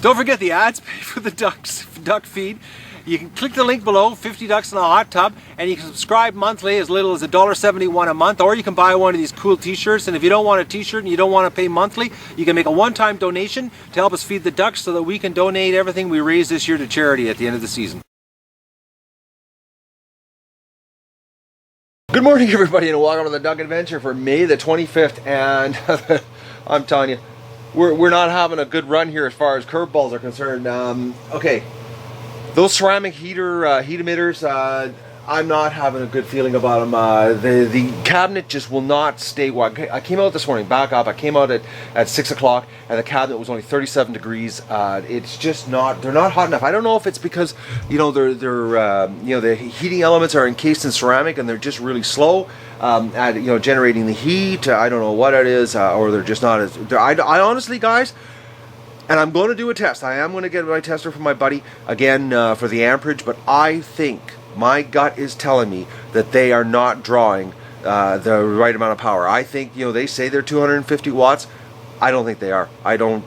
Don't forget the ads pay for the duck feed. You can click the link below, 50 ducks in a hot tub, and you can subscribe monthly as little as $1.71 a month, or you can buy one of these cool t-shirts. And if you don't want a t-shirt and you don't want to pay monthly, you can make a one-time donation to help us feed the ducks so that we can donate everything we raise this year to charity at the end of the season. Good morning, everybody, and welcome to the Duck Adventure for May the 25th. And I'm telling you, we're not having a good run here as far as curveballs are concerned. Okay, those ceramic heat emitters, I'm not having a good feeling about them. The cabinet just will not stay wide. I came out this morning, back up. I came out at 6 o'clock, and the cabinet was only 37 degrees. It's just not. They're not hot enough. I don't know if it's because the heating elements are encased in ceramic and they're just really slow at generating the heat. I don't know what it is, or they're just not as. I honestly, guys. And I'm going to do a test. I am going to get my tester from my buddy again for the amperage, but I think my gut is telling me that they are not drawing the right amount of power. I think they say they're 250 watts. I don't think they are. I don't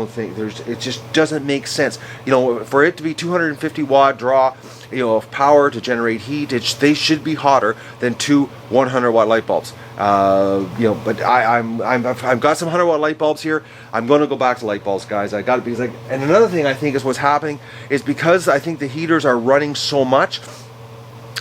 think it just doesn't make sense. For it to be 250 watt draw, of power to generate heat, they should be hotter than two 100 watt light bulbs. But I've got some 100 watt light bulbs here. I'm going to go back to light bulbs, guys. I got it because and another thing I think is what's happening is because I think the heaters are running so much.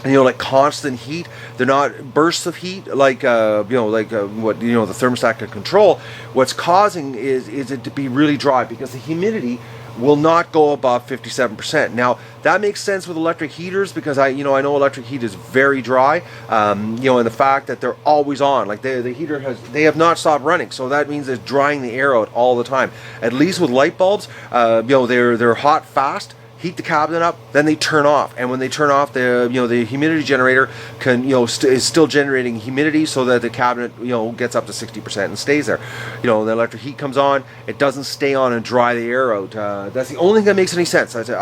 Like constant heat. They're not bursts of heat like what the thermostat can control. What's causing is it to be really dry because the humidity will not go above 57%. Now that makes sense with electric heaters because I know electric heat is very dry. And the fact that they're always on, like the heater they have not stopped running, so that means it's drying the air out all the time. At least with light bulbs, they're hot fast. Heat the cabinet up, then they turn off, and when they turn off, the humidity generator can is still generating humidity so that the cabinet gets up to 60% and stays there. The electric heat comes on, it doesn't stay on and dry the air out. That's the only thing that makes any sense. It's the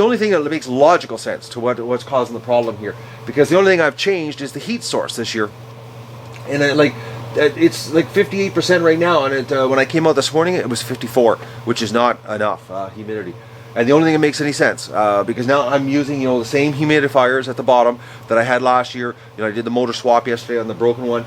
only thing that makes logical sense to what's causing the problem here, because the only thing I've changed is the heat source this year, and it's like 58% right now, and when I came out this morning it was 54, which is not enough humidity. And the only thing that makes any sense, because now I'm using the same humidifiers at the bottom that I had last year. I did the motor swap yesterday on the broken one,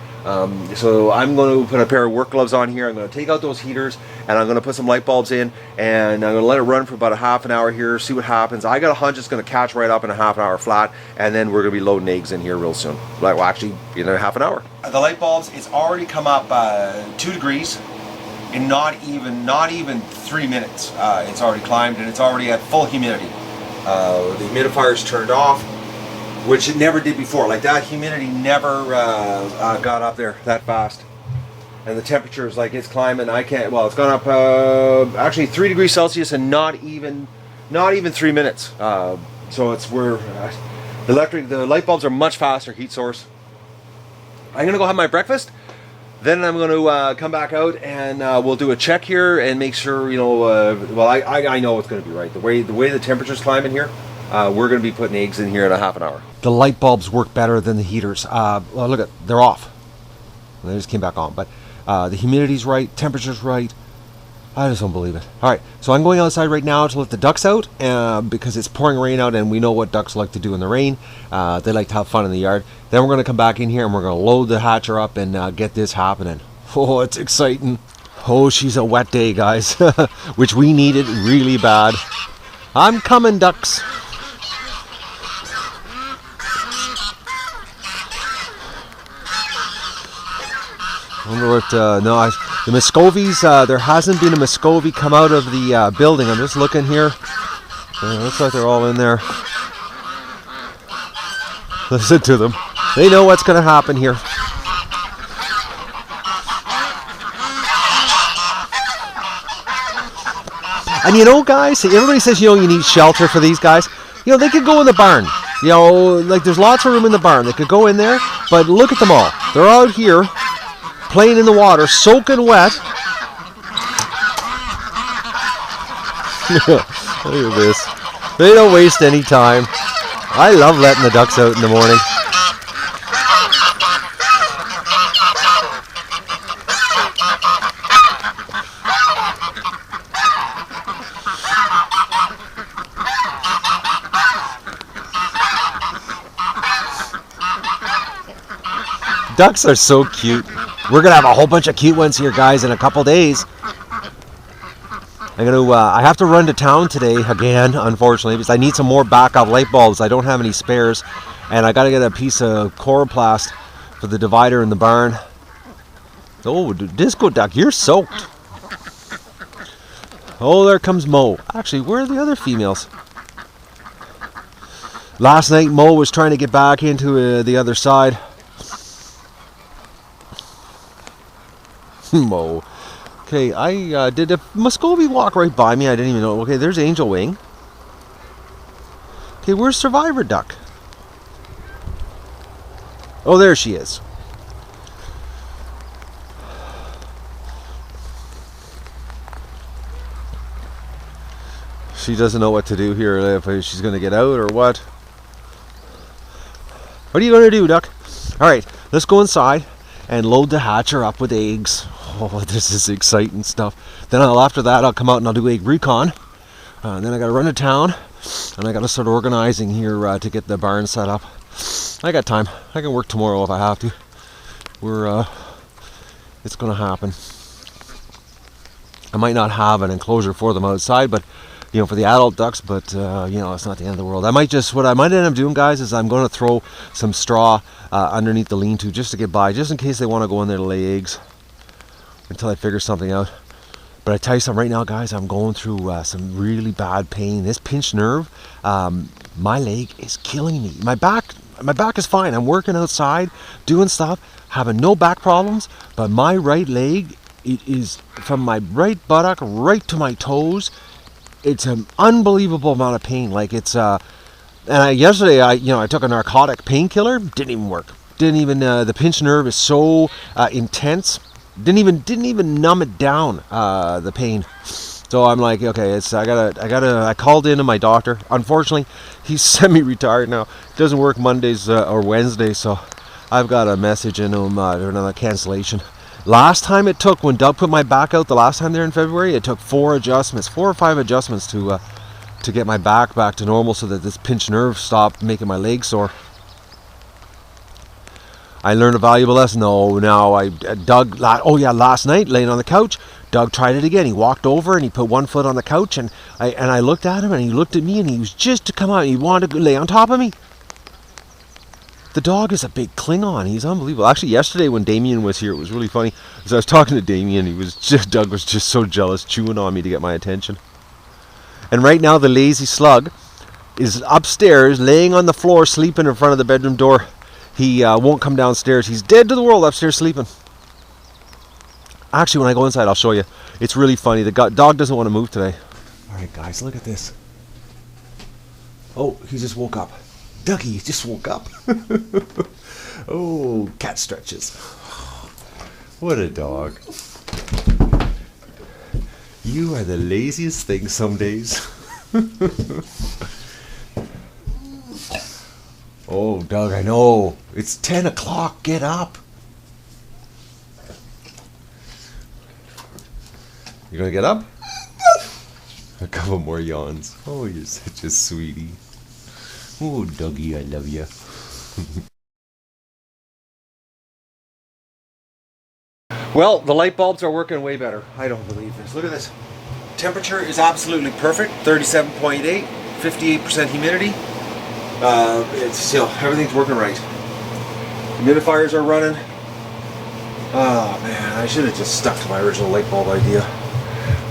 so I'm going to put a pair of work gloves on here. I'm going to take out those heaters, and I'm going to put some light bulbs in, and I'm going to let it run for about a half an hour here, see what happens. I got a hunch it's going to catch right up in a half an hour flat, and then we're going to be loading eggs in here real soon. Well, actually, in a half an hour. The light bulbs, it's already come up 2 degrees. In not even 3 minutes, it's already climbed, and it's already at full humidity. The humidifier's turned off, which it never did before. Like that humidity never got up there that fast. And the temperature is like it's climbing. It's gone up actually 3 degrees Celsius in not even 3 minutes. So the light bulbs are much faster heat source. I'm gonna go have my breakfast. Then I'm going to come back out and we'll do a check here and make sure, I know it's going to be right. The way the temperature's climbing here, we're going to be putting eggs in here in a half an hour. The light bulbs work better than the heaters. Look they're off. They just came back on. But the humidity's right, temperature's right. I just don't believe it. All right, so I'm going outside right now to let the ducks out because it's pouring rain out, and we know what ducks like to do in the rain. They like to have fun in the yard. Then we're going to come back in here, and we're going to load the hatcher up and get this happening. Oh, it's exciting. Oh, she's a wet day, guys, which we needed really bad. I'm coming, ducks. I wonder what, the Muscovies, there hasn't been a Muscovy come out of the building. I'm just looking here. Looks like they're all in there. Listen to them. They know what's going to happen here. And guys, everybody says, you need shelter for these guys. They could go in the barn. There's lots of room in the barn. They could go in there, but look at them all. They're out here playing in the water, soaking wet. Look at this. They don't waste any time. I love letting the ducks out in the morning. ducks are so cute. We're gonna have a whole bunch of cute ones here, guys, in a couple days. I have to run to town today again, unfortunately, because I need some more backup light bulbs. I don't have any spares, and I gotta get a piece of coroplast for the divider in the barn. Oh, disco duck, you're soaked. Oh, there comes Mo. Actually, where are the other females? Last night, Mo was trying to get back into the other side. Mo. Okay, did a Muscovy walk right by me? I didn't even know. Okay, there's Angel Wing. Okay, where's Survivor Duck? Oh, there she is. She doesn't know what to do here, if she's going to get out or what. What are you going to do, Duck? Alright, let's go inside and load the hatcher up with eggs. Oh, this is exciting stuff. Then after that, I'll come out and I'll do egg recon. And then I got to run to town. And I got to start organizing here to get the barn set up. I got time. I can work tomorrow if I have to. It's going to happen. I might not have an enclosure for them outside, but for the adult ducks, but it's not the end of the world. What I might end up doing, guys, is I'm going to throw some straw underneath the lean-to just to get by, just in case they want to go in there to lay eggs until I figure something out. But I tell you something right now, guys, I'm going through some really bad pain. This pinched nerve, my leg is killing me. My back is fine. I'm working outside, doing stuff, having no back problems, but my right leg, it is from my right buttock right to my toes. It's an unbelievable amount of pain. Like yesterday I took a narcotic painkiller, didn't even work. The pinched nerve is so intense. Didn't even numb it down, the pain. So I'm like, okay, I called in to my doctor. Unfortunately, he's semi-retired now. It doesn't work Mondays or Wednesdays, so I've got a message in him for another cancellation. Last time it took, when Doug put my back out the last time there in February, it took 4 or 5 adjustments to get my back to normal so that this pinched nerve stopped making my legs sore. I learned a valuable lesson though. Last night, laying on the couch, Doug tried it again. He walked over and he put one foot on the couch, and I looked at him and he looked at me and he was just to come out and he wanted to lay on top of me. The dog is a big Klingon. He's unbelievable. Actually, yesterday when Damien was here, it was really funny. As I was talking to Damien, Doug was just so jealous, chewing on me to get my attention. And right now, the lazy slug is upstairs, laying on the floor, sleeping in front of the bedroom door. He won't come downstairs. He's dead to the world upstairs sleeping. Actually, when I go inside, I'll show you. It's really funny. The dog doesn't want to move today. All right, guys, look at this. Oh, he just woke up. Dougie just woke up. Oh, cat stretches. What a dog. You are the laziest thing some days. Oh, Doug, I know. It's 10 o'clock. Get up. You gonna get up? A couple more yawns. Oh, you're such a sweetie. Oh, Dougie, I love you. Well, the light bulbs are working way better. I don't believe this. Look at this. Temperature is absolutely perfect. 37.8, 58% humidity. Everything's working right. Humidifiers are running. Oh man, I should have just stuck to my original light bulb idea.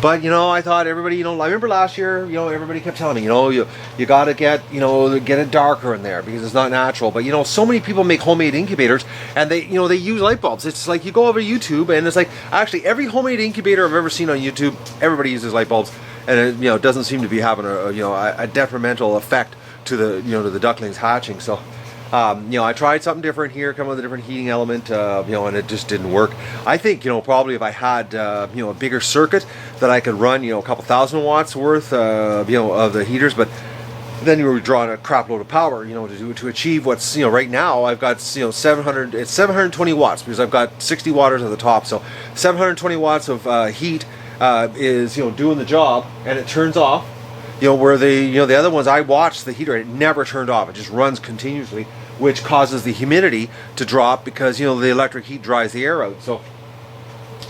But I thought everybody, I remember last year, everybody kept telling me, you gotta get it darker in there because it's not natural. But so many people make homemade incubators and they use light bulbs. It's like you go over to YouTube and it's like actually every homemade incubator I've ever seen on YouTube, everybody uses light bulbs, and it doesn't seem to be having a detrimental effect to the ducklings hatching. So I tried something different here, come with a different heating element, and it just didn't work. I think, probably if I had, a bigger circuit that I could run, a couple thousand watts worth, of the heaters, but then you were drawing a crap load of power, to achieve what's, right now I've got, 720 watts because I've got 60 watters at the top. So 720 watts of heat is, doing the job, and it turns off. Where the other ones I watched the heater, it never turned off. It just runs continuously. which causes the humidity to drop because, you know, the electric heat dries the air out. So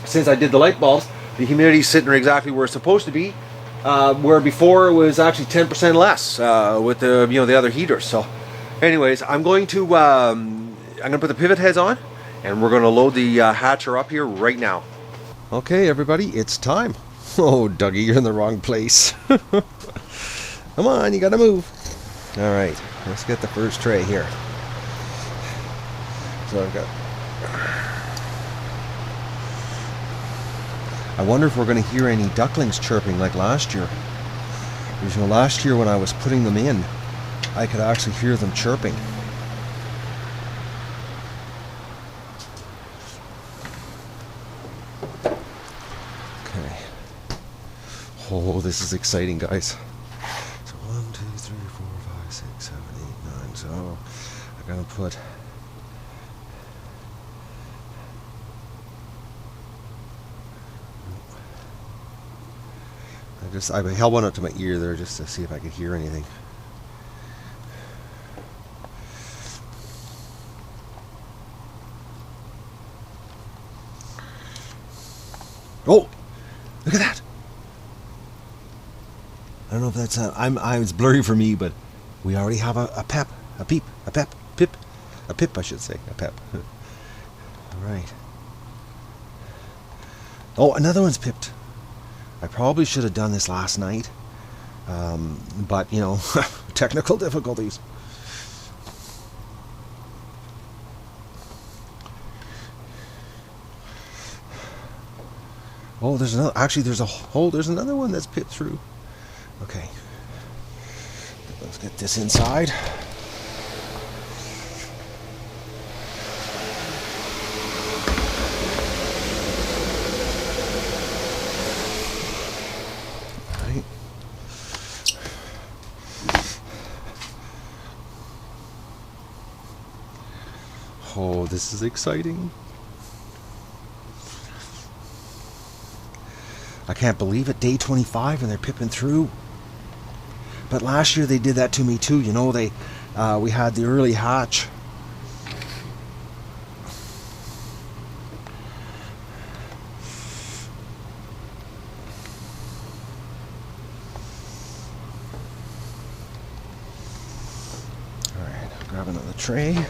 since I did the light bulbs, the humidity's sitting exactly where it's supposed to be, where before it was actually 10% less with the, you know, the other heaters. So anyways, I'm going to put the pivot heads on, and we're going to load the hatcher up here right now. Okay, everybody, it's time. Oh, Dougie, you're in the wrong place. Come on, you gotta move. All right, let's get the first tray here. So I've got... I wonder if we're going to hear any ducklings chirping like last year. Because, you know, last year when I was putting them in, I could actually hear them chirping. Okay. Oh, this is exciting, guys. So 1, 2, 3, 4, 5, 6, 7, 8, 9. So I'm going to put... I held one up to my ear there just to see if I could hear anything. Oh, look at that! I don't know if that's it's blurry for me, but we already have a pip, I should say, a pep. All right. Oh, another one's pipped. I probably should have done this last night, but, you know, technical difficulties. Oh, there's another. Actually, there's another one that's pipped through. Okay, let's get this inside. Oh, this is exciting. I can't believe it, day 25 and they're pipping through. But last year they did that to me too, you know, we had the early hatch. All right, I'll grab another tray.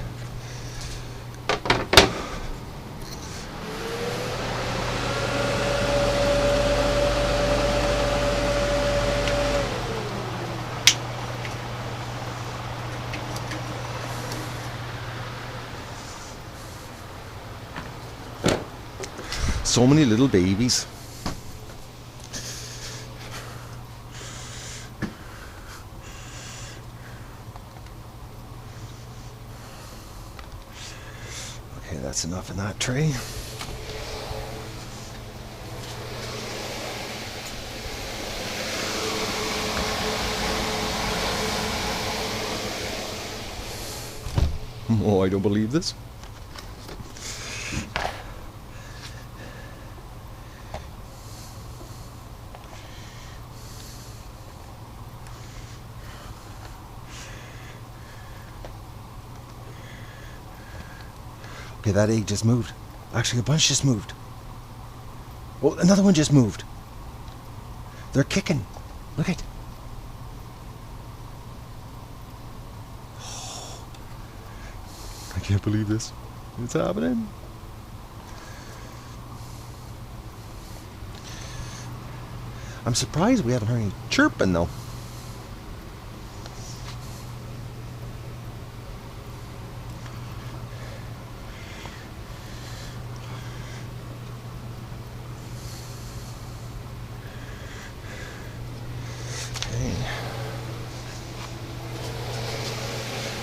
So many little babies. Okay, that's enough in that tray. Oh, I don't believe this. Okay, that egg just moved. Actually, a bunch just moved. Oh, another one just moved. They're kicking. Look at. Oh, I can't believe this. It's happening. I'm surprised we haven't heard any chirping though.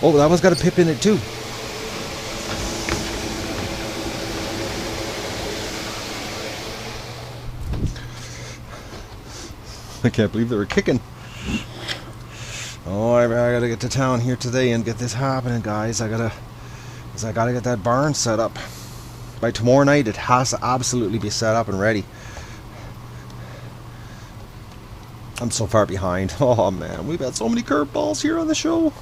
Oh, that one's got a pip in it too. I can't believe they were kicking. Oh, I gotta get to town here today and get this happening, guys. I gotta get that barn set up. By tomorrow night, it has to absolutely be set up and ready. I'm so far behind. Oh man, we've had so many curveballs here on the show.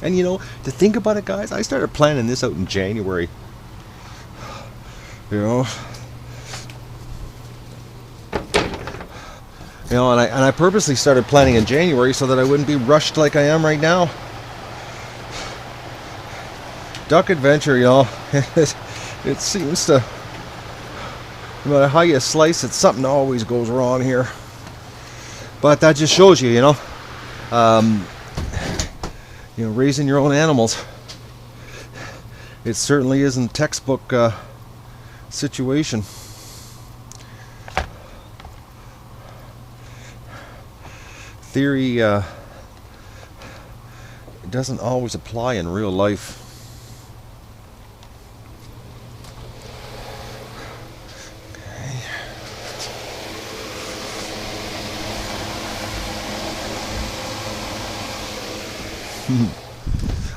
And you know, to think about it, guys, I started planning this out in January. You know, and I purposely started planning in January so that I wouldn't be rushed like I am right now. Duck Adventure, y'all. It seems to, no matter how you slice it, something always goes wrong here. But that just shows you, you know, raising your own animals. It certainly isn't textbook situation. Theory doesn't always apply in real life.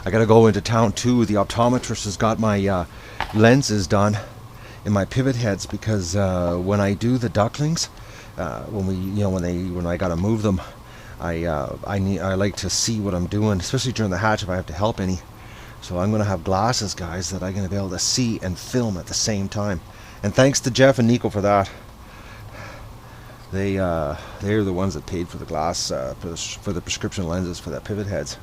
I gotta go into town too. The optometrist has got my lenses done in my pivot heads, because when I do the ducklings, when I gotta move them, I like to see what I'm doing, especially during the hatch if I have to help any. So I'm gonna have glasses, guys, that I'm gonna be able to see and film at the same time. And thanks to Jeff and Nico for that. They're the ones that paid for the glass for the prescription lenses for that pivot heads.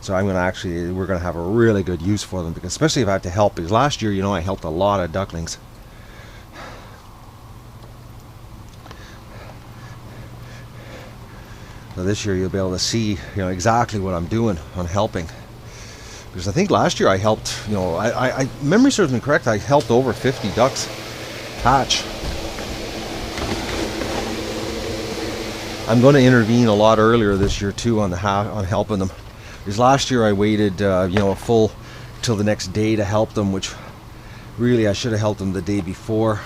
So we're gonna have a really good use for them, because especially if I have to help, because last year, you know, I helped a lot of ducklings. So this year you'll be able to see, you know, exactly what I'm doing on helping. Because I think last year I helped, you know, I memory serves me correct, I helped over 50 ducks hatch. I'm going to intervene a lot earlier this year too on helping them. Because last year I waited, a full till the next day to help them, which really I should have helped them the day before.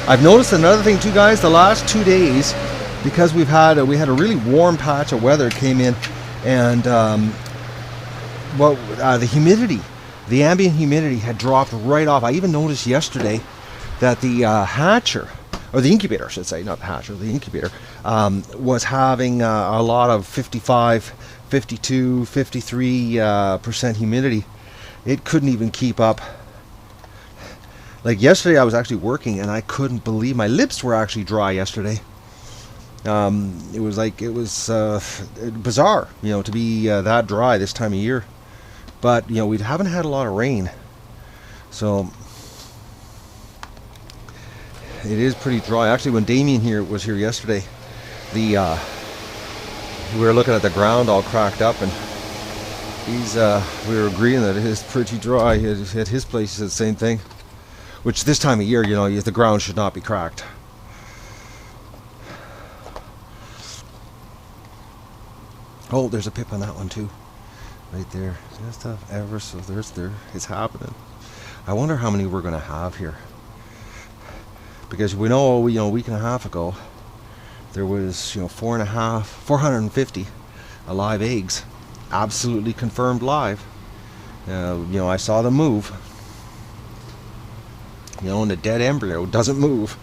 I've noticed another thing too, guys. The last 2 days, because we had a really warm patch of weather came in, and the humidity, the ambient humidity had dropped right off. I even noticed yesterday that the hatcher, or the incubator, I should say, not the hatcher, the incubator, was having a lot of 55, 52, 53% humidity. It couldn't even keep up. Like yesterday I was actually working and I couldn't believe, my lips were actually dry yesterday. It was bizarre, you know, to be that dry this time of year. But, you know, we haven't had a lot of rain. So it is pretty dry. Actually, when Damien was here yesterday, we were looking at the ground all cracked up, and we were agreeing that it is pretty dry. At his place he said the same thing. Which this time of year, you know, the ground should not be cracked. Oh, there's a pip on that one too, right there. Just ever so there. It's happening. I wonder how many we're going to have here, because we know, a week and a half ago, there was 450 live eggs, absolutely confirmed live. I saw them move. And the dead embryo doesn't move.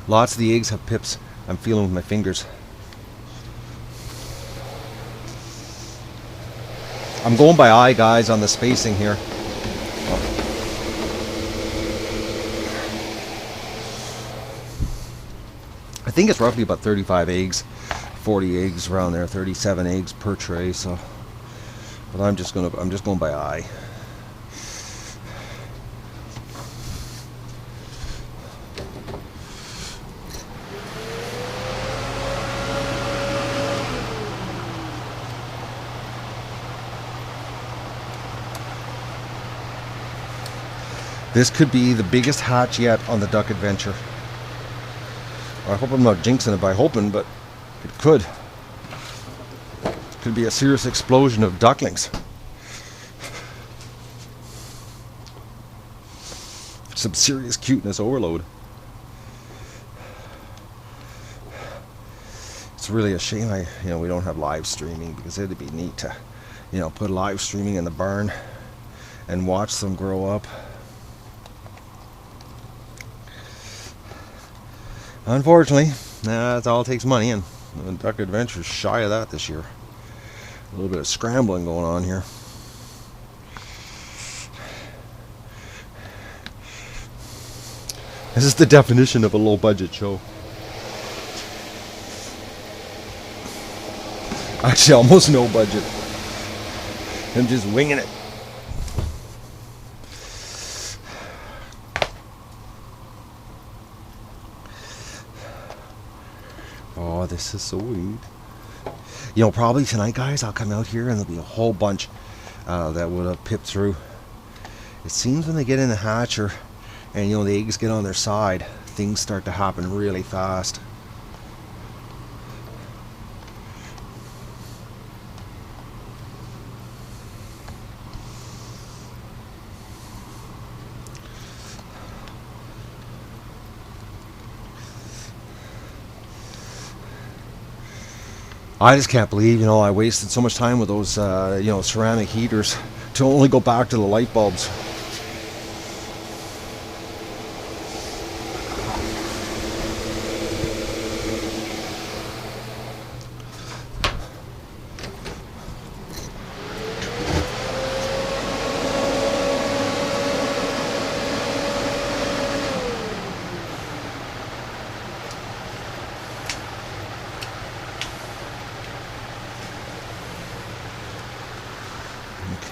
Lots of the eggs have pips. I'm feeling with my fingers. I'm going by eye, guys, on the spacing here. I think it's roughly about 35 eggs. 40 eggs around there, 37 eggs per tray. So, but I'm just going by eye. This could be the biggest hatch yet on the Duck Adventure. I hope I'm not jinxing it by hoping, but it could. Could be a serious explosion of ducklings. some serious cuteness overload. It's really a shame we don't have live streaming, because it'd be neat to, put live streaming in the barn and watch them grow up. Unfortunately, it all takes money, and Duck Adventure's shy of that this year. A little bit of scrambling going on here. This is the definition of a low budget show. Actually, almost no budget. I'm just winging it. Oh, this is so neat. Probably tonight, guys, I'll come out here and there'll be a whole bunch that would have pipped through. It seems when they get in the hatcher and the eggs get on their side, things start to happen really fast. I just can't believe, I wasted so much time with those, ceramic heaters to only go back to the light bulbs.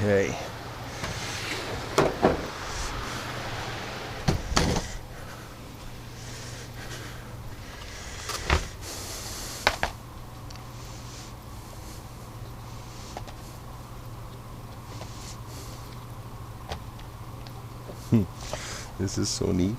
Okay. This is so neat.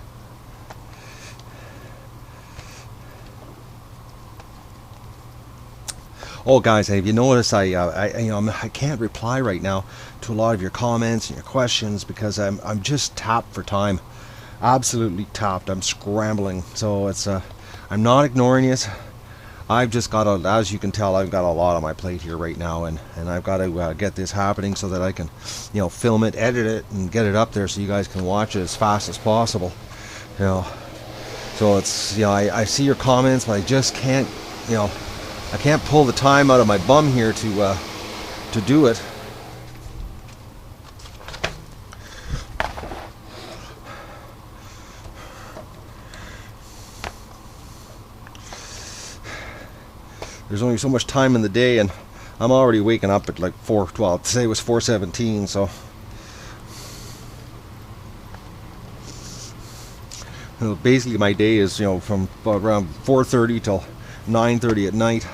Oh, guys, have you noticed I can't reply right now to a lot of your comments and your questions because I'm just tapped for time. Absolutely tapped. I'm scrambling. So it's I'm not ignoring you. I've just got as you can tell, I've got a lot on my plate here right now, and I've got to get this happening so that I can, film it, edit it, and get it up there so you guys can watch it as fast as possible. So it's I see your comments, but I just can't I can't pull the time out of my bum here to do it. There's only so much time in the day, and I'm already waking up at like 4:12. Today was 4:17, so basically my day is from around 4:30 till 9:30 at night.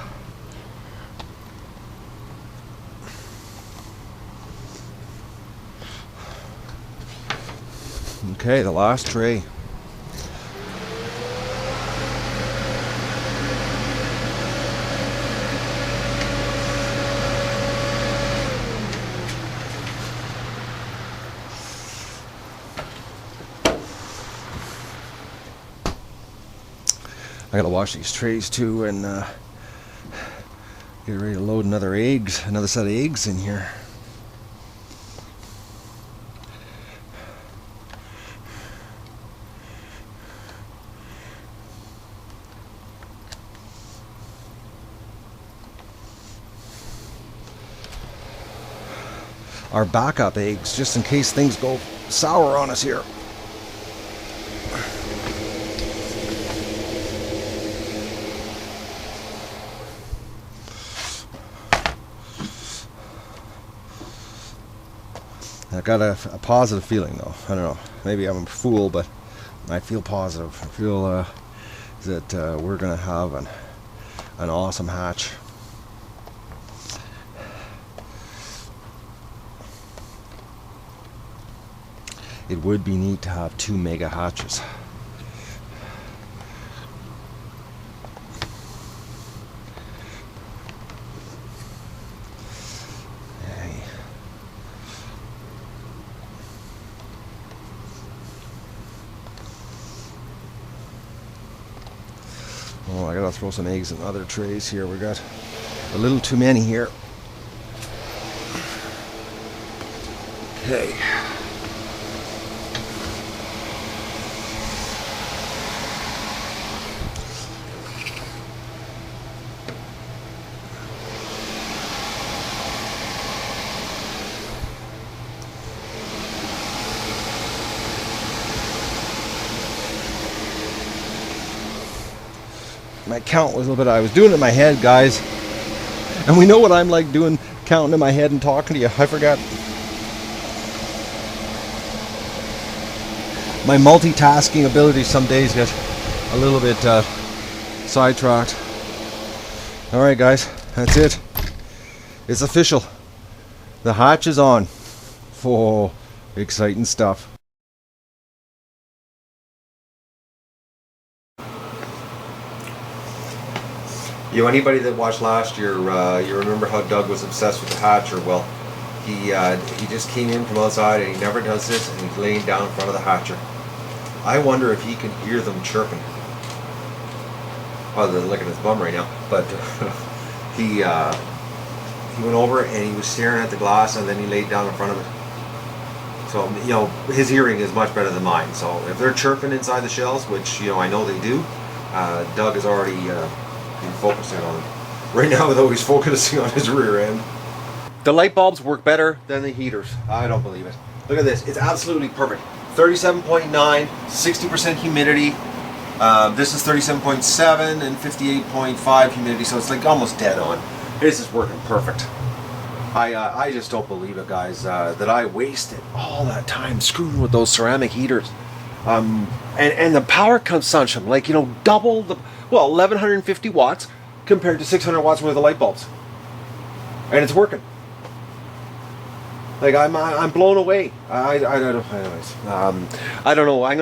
Okay, the last tray. I gotta wash these trays too and get ready to load another set of eggs in here. Our backup eggs, just in case things go sour on us here. I got a positive feeling though. I don't know. Maybe I'm a fool, but I feel positive. I feel that we're gonna have an awesome hatch. It would be neat to have 2 mega hatches. Oh, I gotta throw some eggs in other trays here. We got a little too many here. Okay. My count was a little bit, I was doing it in my head, guys. And we know what I'm like doing, counting in my head and talking to you. I forgot. My multitasking ability some days get a little bit sidetracked. Alright guys, that's it. It's official. The hatch is on. Oh, exciting stuff. You know, anybody that watched last year, you remember how Doug was obsessed with the hatcher. Well, he just came in from outside and he never does this, and he's laying down in front of the hatcher. I wonder if he can hear them chirping. Other than licking his bum right now, but he went over and he was staring at the glass, and then he laid down in front of it. So, you know, his hearing is much better than mine. So if they're chirping inside the shells, which, you know, I know they do, Doug has already been focusing on it. Right now, though, he's focusing on his rear end. The light bulbs work better than the heaters. I don't believe it. Look at this. It's absolutely perfect. 37.9, 60% humidity. This is 37.7 and 58.5 humidity, so it's like almost dead on. This is working perfect. I just don't believe it, guys, that I wasted all that time screwing with those ceramic heaters. And the power consumption, like, you know, double the, well, 1150 watts compared to 600 watts worth of light bulbs. And it's working. Like, I'm blown away. I don't know. Anyways, I don't know. I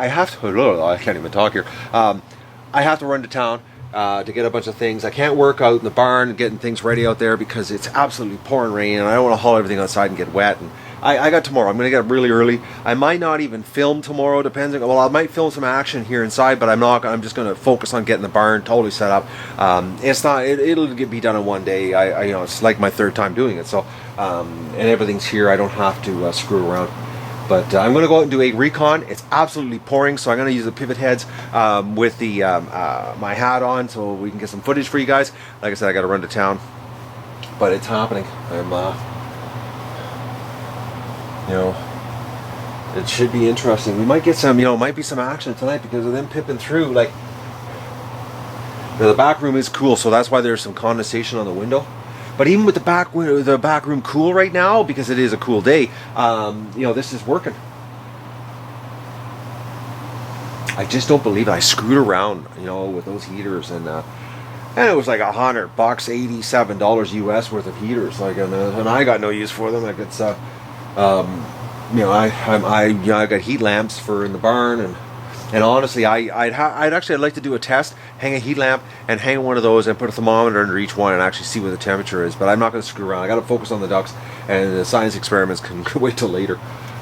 have to. I can't even talk here. I have to run to town to get a bunch of things. I can't work out in the barn getting things ready out there because it's absolutely pouring rain, and I don't want to haul everything outside and get wet. And I got tomorrow. I'm going to get up really early. I might not even film tomorrow, depending. Well, I might film some action here inside, but I'm not. I'm just going to focus on getting the barn totally set up. It's not. It'll be done in one day. You know, it's like my third time doing it. So, and everything's here. I don't have to screw around. But I'm going to go out and do a recon. It's absolutely pouring, so I'm going to use the pivot heads with the my hat on, so we can get some footage for you guys. Like I said, I got to run to town, but it's happening. You know, it should be interesting. We might get some, you know, might be some action tonight because of them pipping through. Like, the back room is cool, so that's why there's some condensation on the window. But even with the back room cool right now, because it is a cool day, you know, this is working. I just don't believe it. I screwed around, you know, with those heaters, and it was like $100, $87 US worth of heaters. Like, and I got no use for them. Like, it's you know, I got heat lamps for in the barn, and honestly, I'd like to do a test, hang a heat lamp and hang one of those and put a thermometer under each one and actually see what the temperature is. But I'm not going to screw around. I got to focus on the ducks, and the science experiments can wait till later.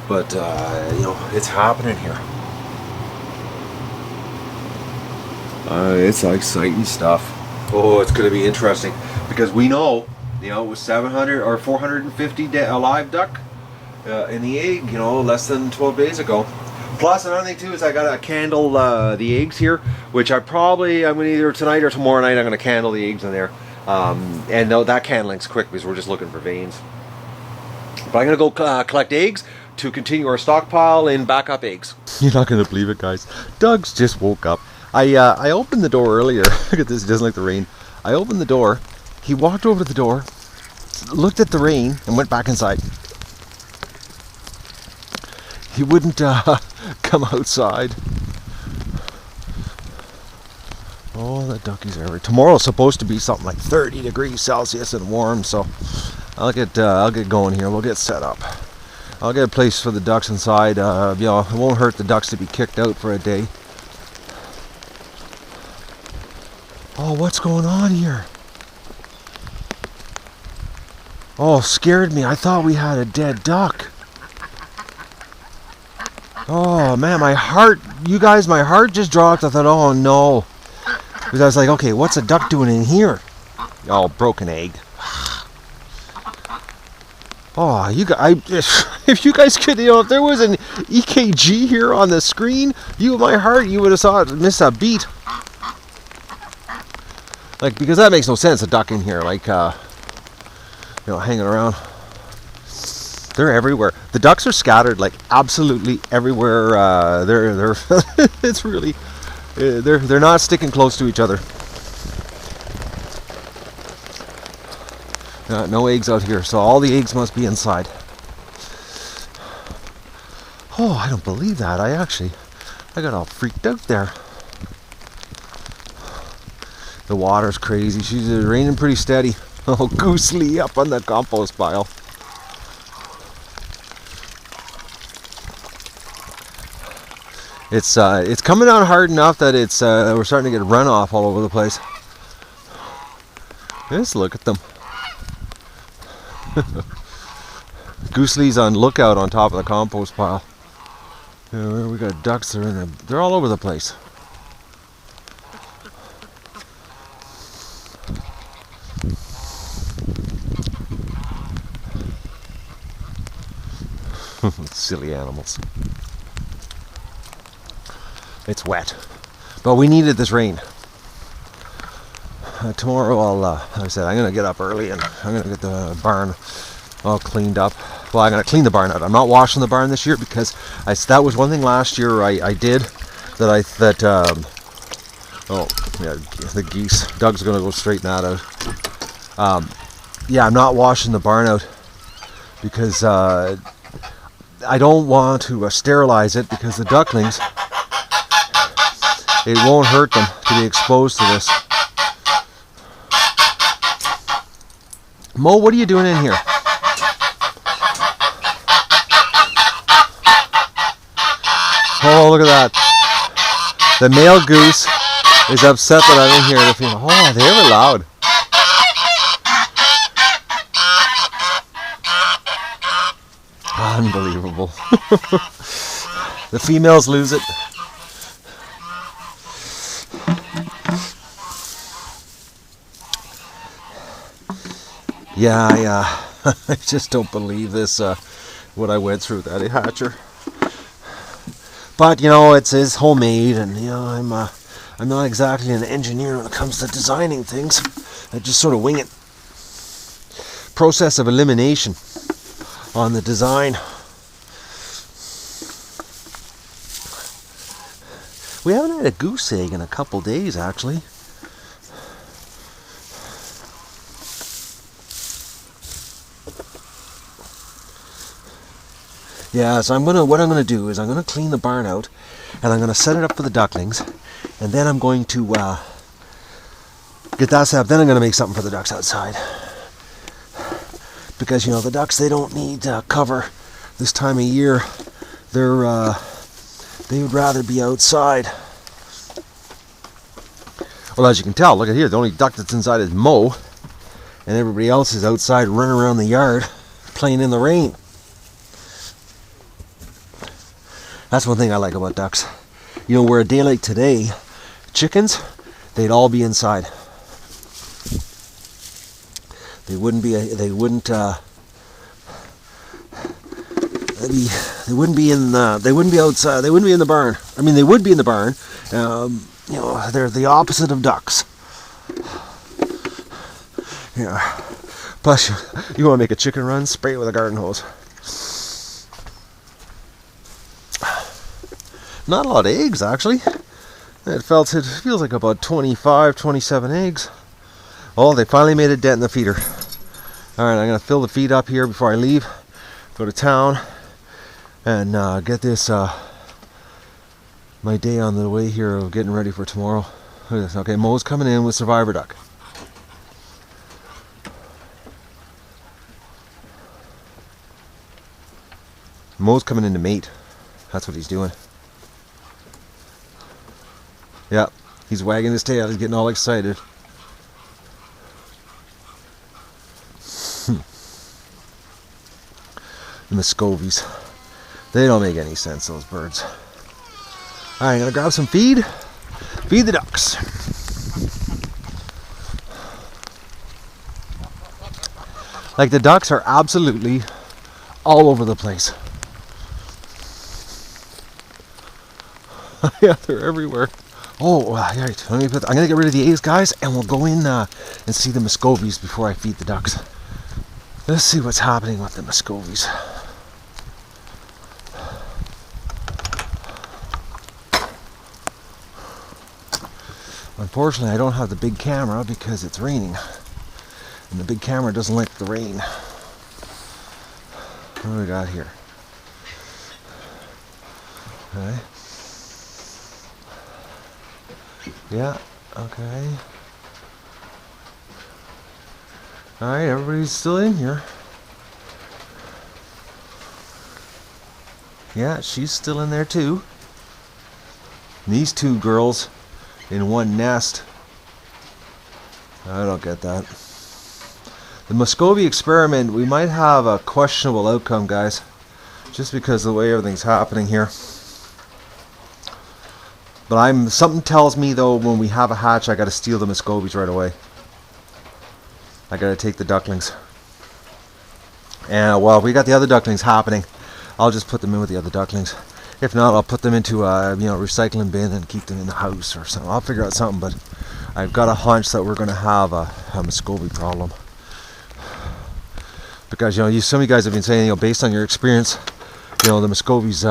But you know, it's happening here. It's exciting stuff. Oh, it's going to be interesting because we know, you know, it was 700 or 450 live duck in the egg, you know, less than 12 days ago. Plus, another thing too is I got to candle the eggs here, which I'm going to either tonight or tomorrow night. I'm going to candle the eggs in there, and that candling's quick because we're just looking for veins. But I'm going to go collect eggs to continue our stockpile and back up eggs. You're not going to believe it, guys. Doug's just woke up. I opened the door earlier. Look at this. He doesn't like the rain. I opened the door. He walked over to the door, looked at the rain, and went back inside. He wouldn't come outside. Oh, the duckies are everywhere. Tomorrow's supposed to be something like 30 degrees Celsius and warm, so I'll get going here. We'll get set up. I'll get a place for the ducks inside. You know, it won't hurt the ducks to be kicked out for a day. Oh, what's going on here? Oh, scared me. I thought we had a dead duck. Oh man, my heart you guys, my heart just dropped. I thought, oh no. Because I was like, okay, what's a duck doing in here? Oh, broken egg. Oh, you guys, if you guys could, if there was an EKG here on the screen, my heart, you would have saw it miss a beat. Like, because that makes no sense, a duck in here, like, hanging around. They're everywhere. The ducks are scattered, like, absolutely everywhere. They're it's really, they're not sticking close to each other. No eggs out here, so all the eggs must be inside. Oh, I don't believe that. I got all freaked out there. The water's crazy. She's raining pretty steady. Oh, Goose Lee up on the compost pile. It's coming down hard enough that we're starting to get runoff all over the place. Just look at them. Goose Lee's on lookout on top of the compost pile. Yeah, we got ducks. They're all over the place. Silly animals. It's wet, but we needed this rain. Tomorrow like I said, I'm gonna get up early and I'm gonna get the barn all cleaned up. Well, I'm gonna clean the barn out. I'm not washing the barn this year because that was one thing last year I did that oh yeah, the geese. Doug's gonna go straighten that out. Yeah, I'm not washing the barn out because I don't want to sterilize it because the ducklings, it won't hurt them to be exposed to this. Mo, what are you doing in here? Oh, look at that. The male goose is upset that I'm in here. The female, oh, they were loud. Unbelievable. The females lose it. Yeah, I just don't believe this, what I went through with that hatcher. But, it's homemade, and, I'm not exactly an engineer when it comes to designing things. I just sort of wing it. Process of elimination on the design. We haven't had a goose egg in a couple days, actually. Yeah, so what I'm gonna do is I'm gonna clean the barn out, and I'm gonna set it up for the ducklings, and then I'm going to get that set up. Then I'm gonna make something for the ducks outside, because the ducks, they don't need cover this time of year. They would rather be outside. Well, as you can tell, look at here. The only duck that's inside is Mo, and everybody else is outside running around the yard, playing in the rain. That's one thing I like about ducks. Where a day like today, chickens, they'd all be inside. They wouldn't be in outside. They wouldn't be in the barn. I mean, they would be in the barn. They're the opposite of ducks. Yeah. Plus, you want to make a chicken run, spray it with a garden hose. Not a lot of eggs, actually. It feels like about 25, 27 eggs. Oh, they finally made a dent in the feeder. Alright, I'm going to fill the feed up here before I leave. Go to town and get this, my day on the way here of getting ready for tomorrow. Look at this. Okay, Mo's coming in with Survivor Duck. Mo's coming in to mate. That's what he's doing. Yeah, he's wagging his tail. He's getting all excited. The Muscovies. They don't make any sense, those birds. Alright, I'm gonna grab some feed. Feed the ducks. Like, the ducks are absolutely all over the place. Yeah, they're everywhere. Oh, all right. I'm gonna get rid of the eggs, guys, and we'll go in and see the Muscovies before I feed the ducks. Let's see what's happening with the Muscovies. Unfortunately, I don't have the big camera because it's raining, and the big camera doesn't like the rain. What do we got here? Okay. Yeah, okay. Alright, everybody's still in here. Yeah, she's still in there too. And these two girls in one nest. I don't get that. The Muscovy experiment, we might have a questionable outcome, guys, just because of the way everything's happening here. But something tells me though, when we have a hatch, I gotta steal the Muscovies right away. I gotta take the ducklings. And well, if we got the other ducklings happening, I'll just put them in with the other ducklings. If not, I'll put them into a recycling bin and keep them in the house or something. I'll figure out something, but I've got a hunch that we're gonna have a Muscovy problem. Because some of you guys have been saying, based on your experience, the Muscovies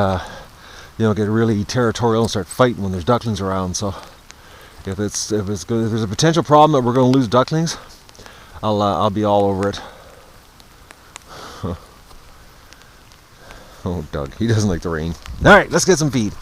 get really territorial and start fighting when there's ducklings around. So if there's a potential problem that we're going to lose ducklings, I'll be all over it. Oh, Doug, he doesn't like the rain. All right, let's get some feed.